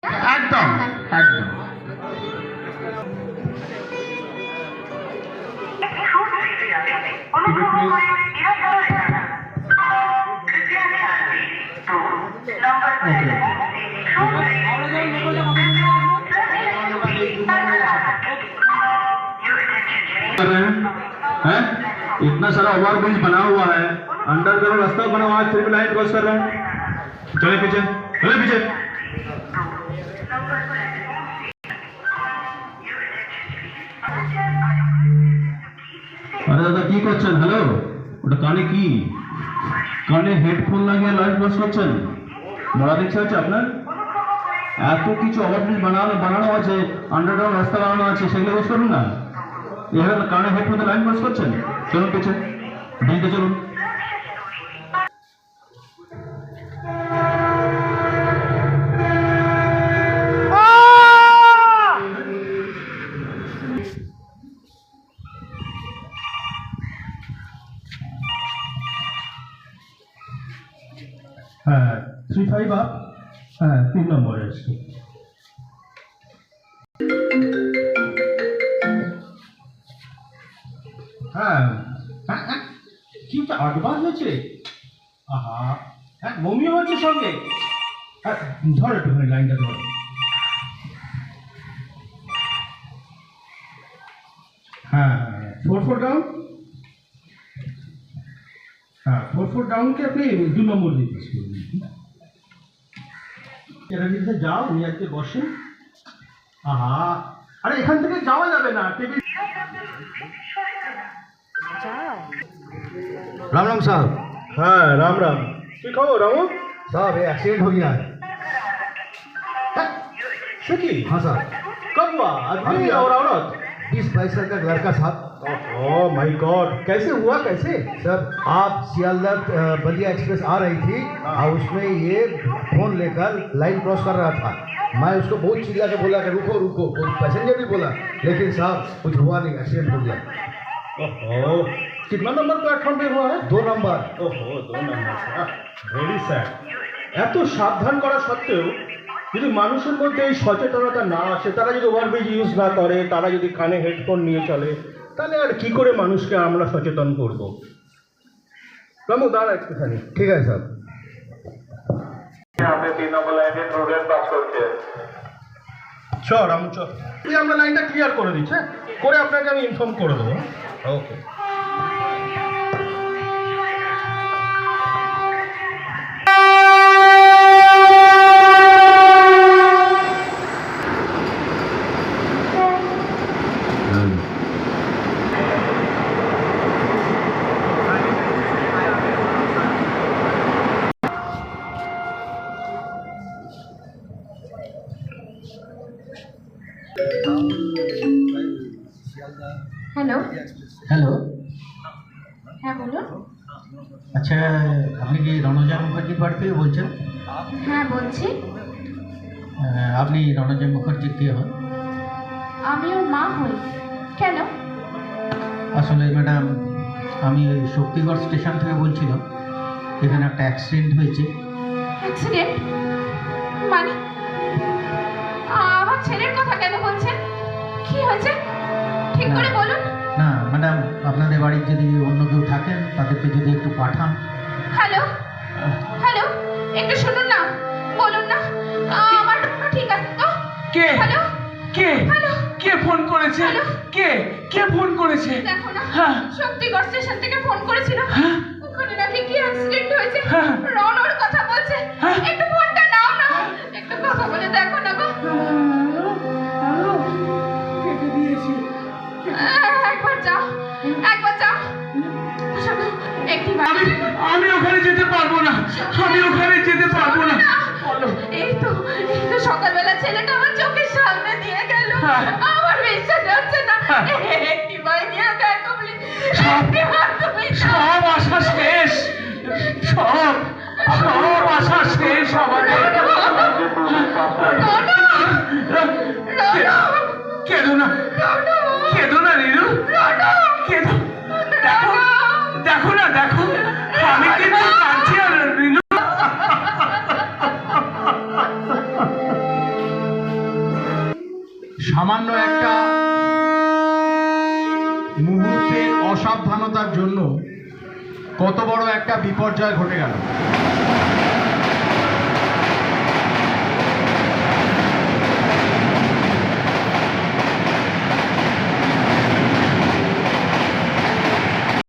একদম একদম। हैं? इतना सारा ओवरब्रिज बना हुआ है, अंडरग्राउंड रास्ता बना हुआ है, फिर भी लाइन क्रॉस कर रहे हैं। चले पीछे, चले पीछे। আরে দাদা কি করছেন? হ্যালো, ওটা কানে কি? কানে হেডফোন লাগিয়ে লাইভ ক্রস করছেন? বড় দেখতে হচ্ছে আপনার? এত কিছু ওভারব্রিজ বানানো আছে, আন্ডারগ্রাউন্ড রাস্তা বানানো আছে, সেগুলো ক্রস করুন না। এভাবে কানে হেডফোনে লাইন ক্রস করছেন? চলুন পিছনে, দিতে চলুন। হ্যাঁ 35 আপ, হ্যাঁ 3 নম্বরে আছে। হ্যাঁ কি অ্যাডভান্স হয়েছে? আহা, হ্যাঁ মমিও হচ্ছে সঙ্গে। হ্যাঁ ধর একটুখানি লাইনটা ধর। হ্যাঁ 4 ডাউন। হ্যাঁ 4 ডাউনকে আপনি 2 নম্বর দিতে দিতে যাও, উনি আজকে বসেন। আহা, আরে এখান থেকে যাওয়া যাবে না। राम राम साहब। हाँ राम राम। ठीक हो रामू? साहब ये एक्सीडेंट हो गया है। सकी? हाँ साहब। कब हुआ? आदमी और औरत? 20-22 साल का लड़का साहब। ओह माय गॉड, कैसे हुआ कैसे? सर आप सियालदह बलिया एक्सप्रेस आ रही थी और उसमें ये फोन लेकर लाइन क्रॉस कर रहा था। मैं उसको बहुत चिल्ला के बोला कि रुको रुको, पैसेंजर भी बोला, लेकिन साहब कुछ हुआ नहीं, एक्सीडेंट हो गया। ओहो, कितना नंबर प्लेटफॉर्म पे हुआ है? 2 नंबर। ओहो 2 नंबर। Very sad. এত সাবধান করা সত্ত্বেও যদি মানুষের মধ্যে এই সচেতনতা না আসে, তারা যদি ওভারব্রিজ ইউজ না করে, তারা যদি কানে হেডফোন নিয়ে চলে, তাহলে আর কি করে মানুষকে আমরা সচেতন করব? রামু দাঁড়া একটুখানি। ठीक है साहब। আপনি 3 নম্বর লাইনে প্রোগ্রাম পাস করছেন। চ রামু চ, তুই আমরা লাইনটা ক্লিয়ার করে দিচ্ছে, করে আপনাকে আমি ইনফর্ম করে দেবো। ওকে। হ্যালো হ্যালো, হ্যাঁ বলুন। আচ্ছা আপনি কি রণজয় মুখার্জির বাড়ি থেকে বলছেন? হ্যাঁ বলছি। আপনি রণজয় মুখার্জির কে হন? আমি ওর মা হই। কেন? আসলে ম্যাডাম আমি ওই শক্তিগড় স্টেশন থেকে বলছিলাম, এখানে একটা অ্যাক্সিডেন্ট হয়েছে। অ্যাক্সিডেন্ট মানে? আমার ছেলের কথা কেন বলছেন? কি হয়েছে ঠিক করে বলুন। না ম্যাডাম, আপনাদের বাড়ির যদি অন্য কেউ থাকেন তাদেরকে যদি একটু পাঠান। হ্যালো হ্যালো, একটু শুনুন না, বলুন না আমার ঠিক আছে তো? কে? হ্যালো কে? হ্যালো, কে ফোন করেছে? হ্যালো? কে? কে ফোন করেছে? দেখো না, হ্যাঁ। শক্তিগড় স্টেশন থেকে ফোন করেছিল। হ্যাঁ। ওখানে নাকি কি অ্যাক্সিডেন্ট হয়েছে। হ্যাঁ। রনর কথা বলছে। হ্যাঁ। একটু ফোনটা নাও না, একটু কথা বলে দেখো না গো। কেটে দিয়েছি। একবার যাও, একবার যাও। শোনো, একটি আমি ওখানে যেতে পারবো না, আমি ওখানে যেতে পারবো না। এই তো সকালবেলা ছেলেটা আমার চোখের সামনে দিয়ে গেল। হ্যাঁ। আমার বিশ্বাস হচ্ছে না। হ্যাঁ। একটি বাই নিয়ে দেখো প্লিজ। সব আশা শেষ, সব আশা শেষ আমাদের। কেঁদো না, কেঁদো না রিনু, কেঁদো। দেখো দেখো না, দেখো আমি কিন্তু কাঁদছি। আর রিনু সামান্য একটা মুহূর্তের অসাবধানতার জন্য কত বড় একটা বিপর্যয় ঘটে গেল।